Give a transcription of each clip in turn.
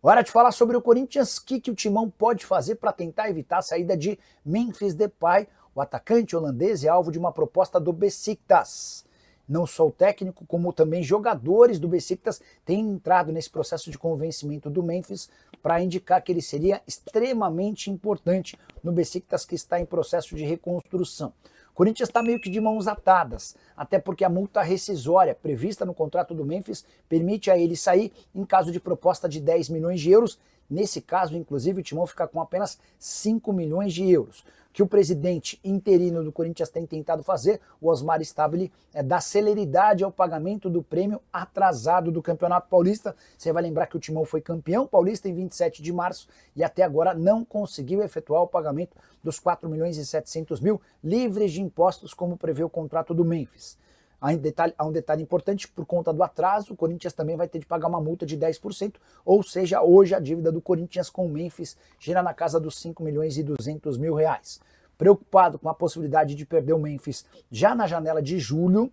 Hora de falar sobre o Corinthians, o que o Timão pode fazer para tentar evitar a saída de Memphis Depay. O atacante holandês é alvo de uma proposta do Besiktas. Não só o técnico, como também jogadores do Besiktas têm entrado nesse processo de convencimento do Memphis para indicar que ele seria extremamente importante no Besiktas, que está em processo de reconstrução. O Corinthians está meio que de mãos atadas, até porque a multa rescisória prevista no contrato do Memphis permite a ele sair em caso de proposta de 10 milhões de euros. Nesse caso, inclusive, o Timão fica com apenas 5 milhões de euros. O que o presidente interino do Corinthians tem tentado fazer, o Osmar Stabile, é dar celeridade ao pagamento do prêmio atrasado do Campeonato Paulista. Você vai lembrar que o Timão foi campeão paulista em 27 de março e até agora não conseguiu efetuar o pagamento dos 4 milhões e 700 mil livres de impostos, como prevê o contrato do Memphis. Há um detalhe importante: por conta do atraso, o Corinthians também vai ter de pagar uma multa de 10%, ou seja, hoje a dívida do Corinthians com o Memphis gira na casa dos 5 milhões e 200 mil reais. Preocupado com a possibilidade de perder o Memphis já na janela de julho,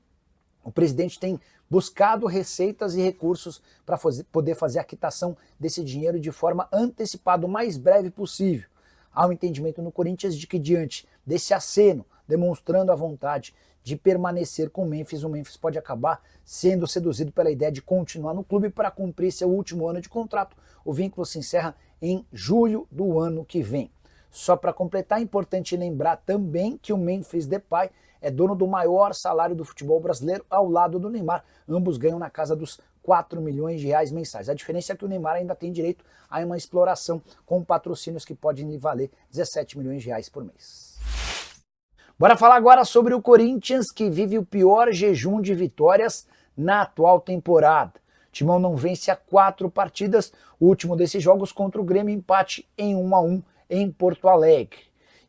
o presidente tem buscado receitas e recursos para poder fazer a quitação desse dinheiro de forma antecipada, o mais breve possível. Há um entendimento no Corinthians de que, diante desse aceno, demonstrando a vontade de permanecer com o Memphis pode acabar sendo seduzido pela ideia de continuar no clube para cumprir seu último ano de contrato. O vínculo se encerra em julho do ano que vem. Só para completar, é importante lembrar também que o Memphis Depay é dono do maior salário do futebol brasileiro ao lado do Neymar. Ambos ganham na casa dos 4 milhões de reais mensais. A diferença é que o Neymar ainda tem direito a uma exploração com patrocínios que podem lhe valer 17 milhões de reais por mês. Bora falar agora sobre o Corinthians, que vive o pior jejum de vitórias na atual temporada. O Timão não vence há 4 partidas, o último desses jogos contra o Grêmio, empate em 1-1 em Porto Alegre.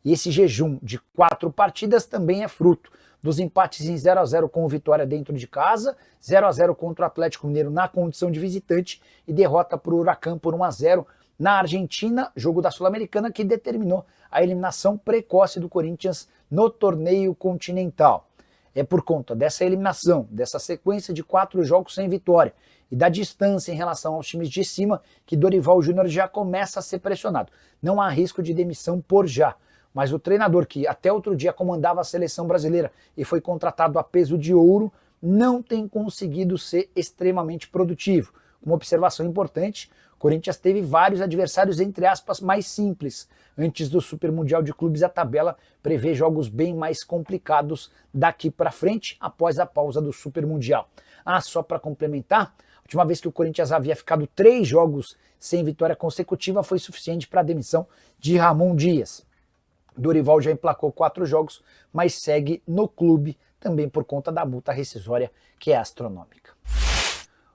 E esse jejum de 4 partidas também é fruto dos empates em 0-0 com o Vitória dentro de casa, 0-0 contra o Atlético Mineiro na condição de visitante e derrota para o Huracan por 1-0 na Argentina, jogo da Sul-Americana que determinou a eliminação precoce do Corinthians no torneio continental. É por conta dessa eliminação, dessa sequência de 4 jogos sem vitória e da distância em relação aos times de cima que Dorival Júnior já começa a ser pressionado. Não há risco de demissão por já, mas o treinador que até outro dia comandava a seleção brasileira e foi contratado a peso de ouro não tem conseguido ser extremamente produtivo. Uma observação importante: o Corinthians teve vários adversários, entre aspas, mais simples. Antes do Super Mundial de Clubes, a tabela prevê jogos bem mais complicados daqui para frente, após a pausa do Super Mundial. Só para complementar, a última vez que o Corinthians havia ficado 3 jogos sem vitória consecutiva foi suficiente para a demissão de Ramon Dias. Dorival já emplacou 4 jogos, mas segue no clube também por conta da multa rescisória, que é astronômica.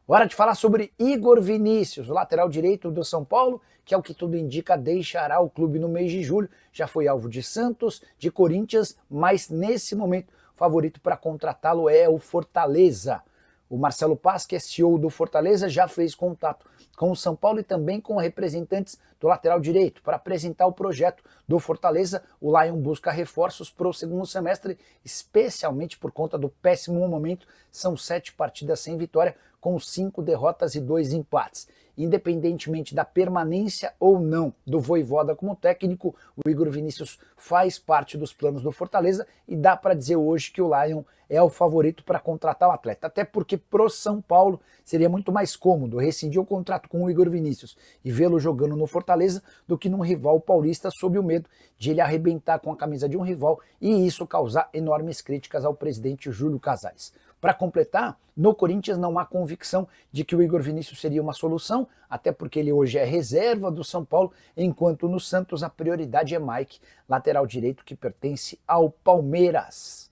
Hora de falar sobre Igor Vinícius, o lateral direito do São Paulo, que, ao que tudo indica, deixará o clube no mês de julho. Já foi alvo de Santos, de Corinthians, mas nesse momento o favorito para contratá-lo é o Fortaleza. O Marcelo Paz, que é CEO do Fortaleza, já fez contato com o São Paulo e também com representantes do lateral direito para apresentar o projeto do Fortaleza. O Lion busca reforços para o segundo semestre, especialmente por conta do péssimo momento. São 7 partidas sem vitória, com 5 derrotas e 2 empates. Independentemente da permanência ou não do Vojvoda como técnico, o Igor Vinícius faz parte dos planos do Fortaleza e dá para dizer hoje que o Lion é o favorito para contratar o atleta. Até porque pro São Paulo seria muito mais cômodo rescindir o contrato com o Igor Vinícius e vê-lo jogando no Fortaleza do que num rival paulista, sob o medo de ele arrebentar com a camisa de um rival e isso causar enormes críticas ao presidente Júlio Casares. Para completar, no Corinthians não há convicção de que o Igor Vinícius seria uma solução, até porque ele hoje é reserva do São Paulo, enquanto no Santos a prioridade é Mike, lateral direito que pertence ao Palmeiras.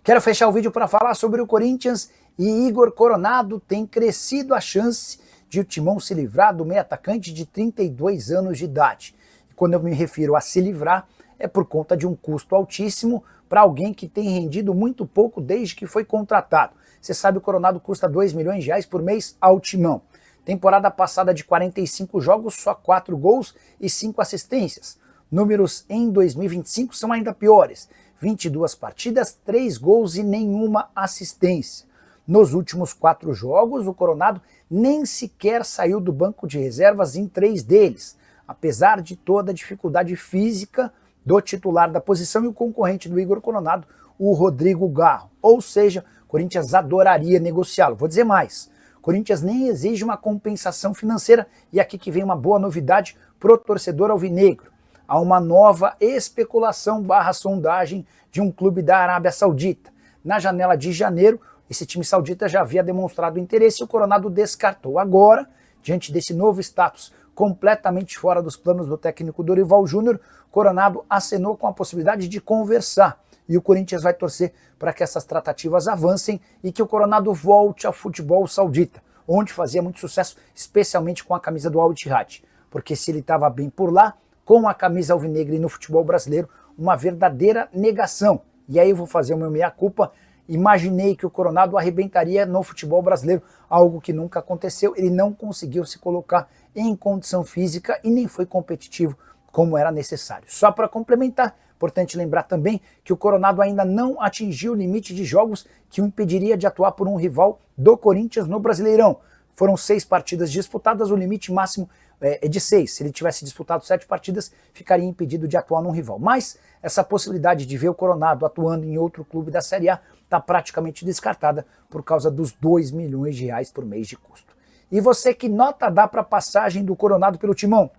Quero fechar o vídeo para falar sobre o Corinthians e Igor Coronado. Tem crescido a chance de o Timão se livrar do meio atacante de 32 anos de idade. E quando eu me refiro a se livrar, é por conta de um custo altíssimo para alguém que tem rendido muito pouco desde que foi contratado. Você sabe, o Coronado custa 2 milhões de reais por mês ao Timão. Temporada passada de 45 jogos, só 4 gols e 5 assistências. Números em 2025 são ainda piores: 22 partidas, 3 gols e nenhuma assistência. Nos últimos 4 jogos, o Coronado nem sequer saiu do banco de reservas em 3 deles, apesar de toda a dificuldade física do titular da posição e o concorrente do Igor Coronado, o Rodrigo Garro. Ou seja, o Corinthians adoraria negociá-lo. Vou dizer mais, o Corinthians nem exige uma compensação financeira, e aqui que vem uma boa novidade pro torcedor alvinegro. Há uma nova especulação / sondagem de um clube da Arábia Saudita. Na janela de janeiro, esse time saudita já havia demonstrado interesse e o Coronado descartou. Agora, diante desse novo status completamente fora dos planos do técnico Dorival Júnior, o Coronado acenou com a possibilidade de conversar. E o Corinthians vai torcer para que essas tratativas avancem e que o Coronado volte ao futebol saudita, onde fazia muito sucesso, especialmente com a camisa do Al Ittihad. Porque se ele estava bem por lá, com a camisa alvinegra e no futebol brasileiro, uma verdadeira negação. E aí eu vou fazer o meu meia-culpa. Imaginei que o Coronado arrebentaria no futebol brasileiro, algo que nunca aconteceu. Ele não conseguiu se colocar em condição física e nem foi competitivo como era necessário. Só para complementar, importante lembrar também que o Coronado ainda não atingiu o limite de jogos que o impediria de atuar por um rival do Corinthians no Brasileirão. Foram 6 partidas disputadas, o limite máximo é de 6. Se ele tivesse disputado 7 partidas, ficaria impedido de atuar num rival. Mas essa possibilidade de ver o Coronado atuando em outro clube da Série A está praticamente descartada por causa dos R$2 milhões por mês de custo. E você, que nota dá para a passagem do Coronado pelo Timão?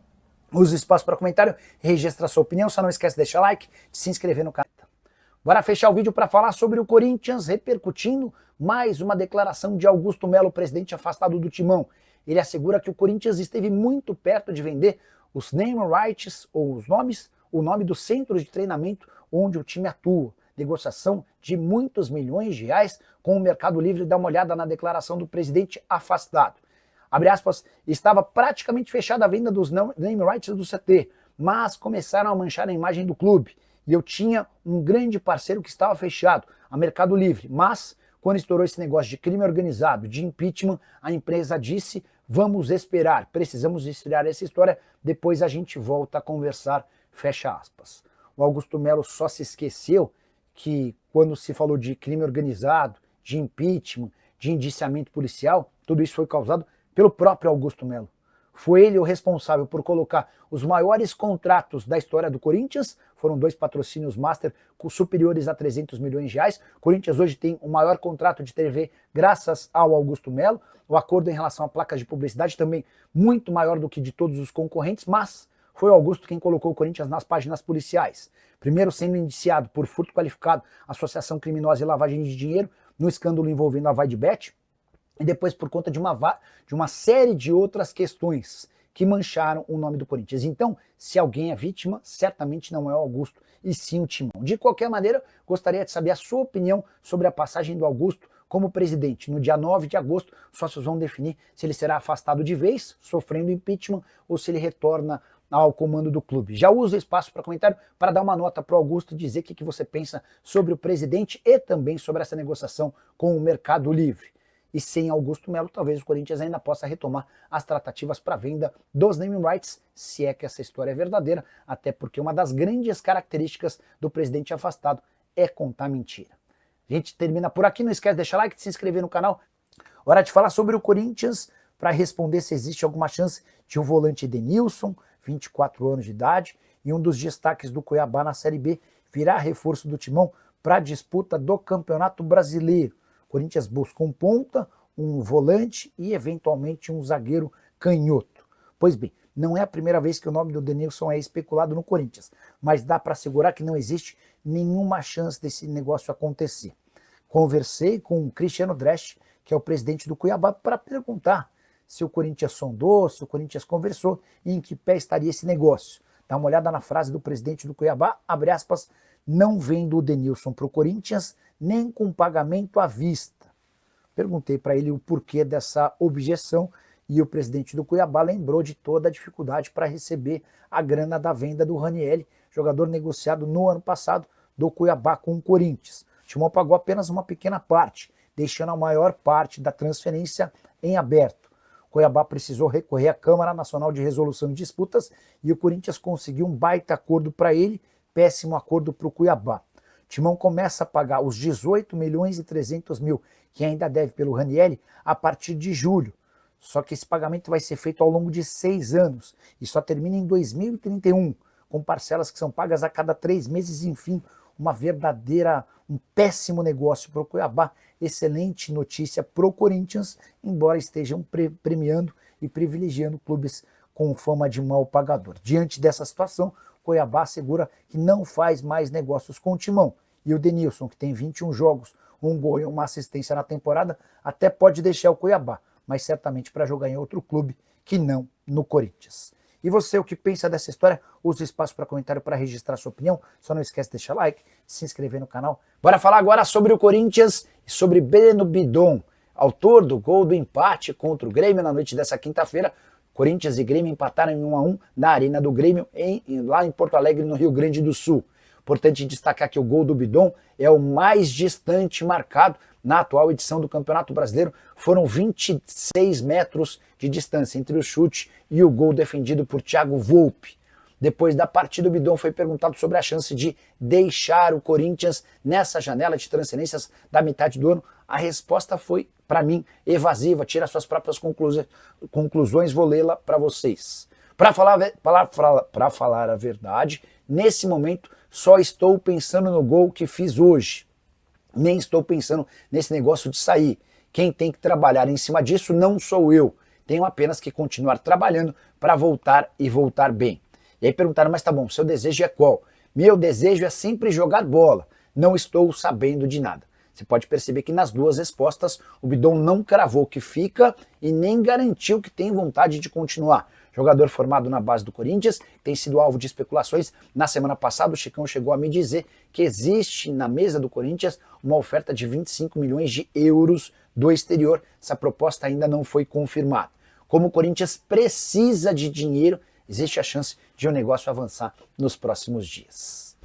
Use o espaço para comentário, registra a sua opinião, só não esquece de deixar like, de se inscrever no canal. Bora fechar o vídeo para falar sobre o Corinthians repercutindo mais uma declaração de Augusto Melo, presidente afastado do Timão. Ele assegura que o Corinthians esteve muito perto de vender os name rights, ou o nome do centro de treinamento onde o time atua. Negociação de muitos milhões de reais com o Mercado Livre. Dá uma olhada na declaração do presidente afastado. Abre aspas, estava praticamente fechada a venda dos name rights do CT, mas começaram a manchar a imagem do clube. E eu tinha um grande parceiro que estava fechado, a Mercado Livre, mas quando estourou esse negócio de crime organizado, de impeachment, a empresa disse, vamos esperar, precisamos estrear essa história, depois a gente volta a conversar, fecha aspas. O Augusto Melo só se esqueceu que quando se falou de crime organizado, de impeachment, de indiciamento policial, tudo isso foi causado pelo próprio Augusto Melo. Foi ele o responsável por colocar os maiores contratos da história do Corinthians, foram 2 patrocínios master superiores a R$300 milhões. O Corinthians hoje tem o maior contrato de TV graças ao Augusto Melo, o acordo em relação a placas de publicidade também muito maior do que de todos os concorrentes, mas foi o Augusto quem colocou o Corinthians nas páginas policiais. Primeiro sendo indiciado por furto qualificado, associação criminosa e lavagem de dinheiro, no escândalo envolvendo a Vaidbet, e depois por conta de uma série de outras questões que mancharam o nome do Corinthians. Então, se alguém é vítima, certamente não é o Augusto, e sim o Timão. De qualquer maneira, gostaria de saber a sua opinião sobre a passagem do Augusto como presidente. No dia 9 de agosto, os sócios vão definir se ele será afastado de vez, sofrendo impeachment, ou se ele retorna ao comando do clube. Já uso o espaço para comentário para dar uma nota para o Augusto e dizer o que você pensa sobre o presidente e também sobre essa negociação com o Mercado Livre. E sem Augusto Melo, talvez o Corinthians ainda possa retomar as tratativas para venda dos naming rights, se é que essa história é verdadeira, até porque uma das grandes características do presidente afastado é contar mentira. A gente termina por aqui, não esquece de deixar like, de se inscrever no canal. Hora de falar sobre o Corinthians, para responder se existe alguma chance de o volante Edenilson, 24 anos de idade, e um dos destaques do Cuiabá na Série B, virar reforço do Timão para a disputa do Campeonato Brasileiro. Corinthians busca um ponta, um volante e eventualmente um zagueiro canhoto. Pois bem, não é a primeira vez que o nome do Edenilson é especulado no Corinthians, mas dá para assegurar que não existe nenhuma chance desse negócio acontecer. Conversei com o Cristiano Dresch, que é o presidente do Cuiabá, para perguntar se o Corinthians sondou, se o Corinthians conversou e em que pé estaria esse negócio. Dá uma olhada na frase do presidente do Cuiabá, abre aspas, não vendo o Edenilson para o Corinthians, nem com pagamento à vista. Perguntei para ele o porquê dessa objeção e o presidente do Cuiabá lembrou de toda a dificuldade para receber a grana da venda do Ranieri, jogador negociado no ano passado do Cuiabá com o Corinthians. O Timão pagou apenas uma pequena parte, deixando a maior parte da transferência em aberto. O Cuiabá precisou recorrer à Câmara Nacional de Resolução de Disputas e o Corinthians conseguiu um baita acordo para ele, péssimo acordo para o Cuiabá. O Timão começa a pagar os 18 milhões e 300 mil que ainda deve pelo Ranieri a partir de julho. Só que esse pagamento vai ser feito ao longo de 6 anos e só termina em 2031, com parcelas que são pagas a cada 3 meses, enfim, um péssimo negócio para o Cuiabá. Excelente notícia para o Corinthians, embora estejam premiando e privilegiando clubes com fama de mau pagador. Diante dessa situação, Cuiabá assegura que não faz mais negócios com o Timão. E o Denilson, que tem 21 jogos, um gol e uma assistência na temporada, até pode deixar o Cuiabá, mas certamente para jogar em outro clube que não no Corinthians. E você, o que pensa dessa história? Use o espaço para comentário para registrar sua opinião. Só não esquece de deixar like, se inscrever no canal. Bora falar agora sobre o Corinthians e sobre Breno Bidon, autor do gol do empate contra o Grêmio na noite dessa quinta-feira. Corinthians e Grêmio empataram em 1-1 na Arena do Grêmio, lá em Porto Alegre, no Rio Grande do Sul. Importante destacar que o gol do Bidon é o mais distante marcado na atual edição do Campeonato Brasileiro. Foram 26 metros de distância entre o chute e o gol defendido por Thiago Volpi. Depois da partida, o Bidon foi perguntado sobre a chance de deixar o Corinthians nessa janela de transferências da metade do ano. A resposta foi, para mim, evasiva. Tira suas próprias conclusões, vou lê-la para vocês. Para falar a verdade, nesse momento só estou pensando no gol que fiz hoje. Nem estou pensando nesse negócio de sair. Quem tem que trabalhar em cima disso não sou eu. Tenho apenas que continuar trabalhando para voltar e voltar bem. E aí perguntaram, mas tá bom, seu desejo é qual? Meu desejo é sempre jogar bola. Não estou sabendo de nada. Você pode perceber que nas duas respostas o Bidon não cravou que fica e nem garantiu que tem vontade de continuar. Jogador formado na base do Corinthians, tem sido alvo de especulações. Na semana passada o Chicão chegou a me dizer que existe na mesa do Corinthians uma oferta de 25 milhões de euros do exterior. Essa proposta ainda não foi confirmada. Como o Corinthians precisa de dinheiro, existe a chance de o negócio avançar nos próximos dias.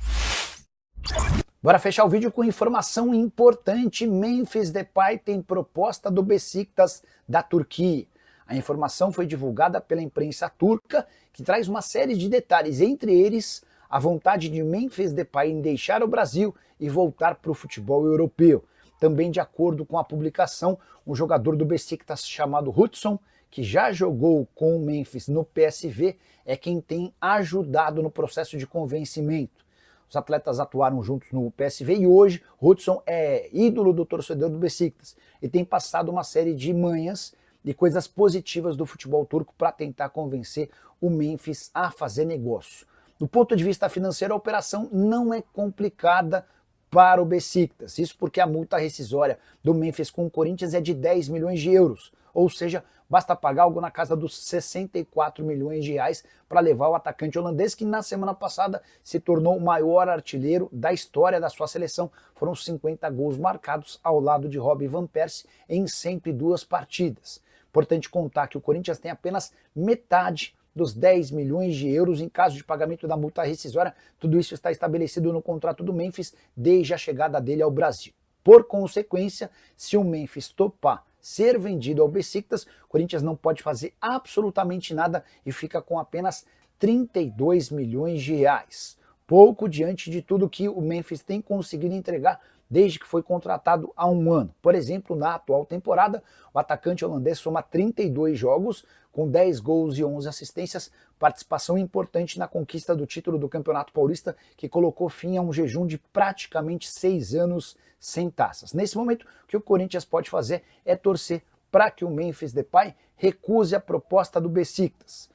Bora fechar o vídeo com informação importante. Memphis Depay tem proposta do Beşiktaş da Turquia. A informação foi divulgada pela imprensa turca, que traz uma série de detalhes, entre eles a vontade de Memphis Depay em deixar o Brasil e voltar para o futebol europeu. Também, de acordo com a publicação, um jogador do Beşiktaş chamado Hudson, que já jogou com o Memphis no PSV, é quem tem ajudado no processo de convencimento. Os atletas atuaram juntos no PSV e hoje Hudson é ídolo do torcedor do Beşiktaş e tem passado uma série de manhas e coisas positivas do futebol turco para tentar convencer o Memphis a fazer negócio. Do ponto de vista financeiro, a operação não é complicada para o Beşiktaş. Isso porque a multa rescisória do Memphis com o Corinthians é de 10 milhões de euros, ou seja, basta pagar algo na casa dos 64 milhões de reais para levar o atacante holandês, que na semana passada se tornou o maior artilheiro da história da sua seleção. Foram 50 gols marcados ao lado de Robin van Persie em 102 partidas. Importante contar que o Corinthians tem apenas metade dos 10 milhões de euros em caso de pagamento da multa rescisória. Tudo isso está estabelecido no contrato do Memphis desde a chegada dele ao Brasil. Por consequência, se o Memphis topar ser vendido ao Beşiktaş, o Corinthians não pode fazer absolutamente nada e fica com apenas 32 milhões de reais. Pouco diante de tudo que o Memphis tem conseguido entregar desde que foi contratado há um ano. Por exemplo, na atual temporada, o atacante holandês soma 32 jogos, com 10 gols e 11 assistências, participação importante na conquista do título do Campeonato Paulista, que colocou fim a um jejum de praticamente 6 anos sem taças. Nesse momento, o que o Corinthians pode fazer é torcer para que o Memphis Depay recuse a proposta do Beşiktaş.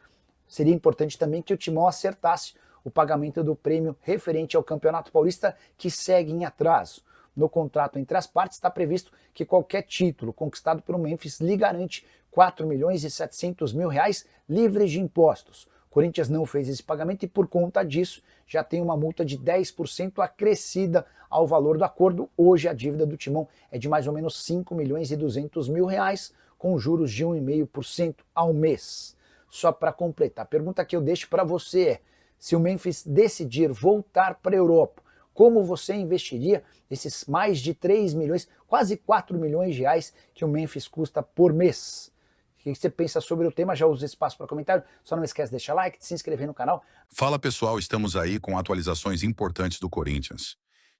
Seria importante também que o Timão acertasse o pagamento do prêmio referente ao Campeonato Paulista, que segue em atraso. No contrato entre as partes está previsto que qualquer título conquistado pelo Memphis lhe garante 4 milhões e 700 mil reais livres de impostos. O Corinthians não fez esse pagamento e, por conta disso, já tem uma multa de 10% acrescida ao valor do acordo. Hoje a dívida do Timão é de mais ou menos 5 milhões e 200 mil reais, com juros de 1,5% ao mês. Só para completar, a pergunta que eu deixo para você é: se o Memphis decidir voltar para a Europa, como você investiria esses mais de 3 milhões, quase 4 milhões de reais que o Memphis custa por mês? O que você pensa sobre o tema? Já usa espaço para comentário. Só não esquece de deixar like, de se inscrever no canal. Fala pessoal, estamos aí com atualizações importantes do Corinthians.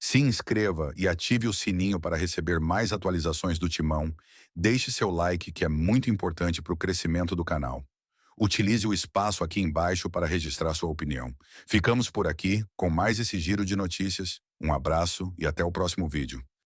Se inscreva e ative o sininho para receber mais atualizações do Timão. Deixe seu like, que é muito importante para o crescimento do canal. Utilize o espaço aqui embaixo para registrar sua opinião. Ficamos por aqui com mais esse giro de notícias. Um abraço e até o próximo vídeo.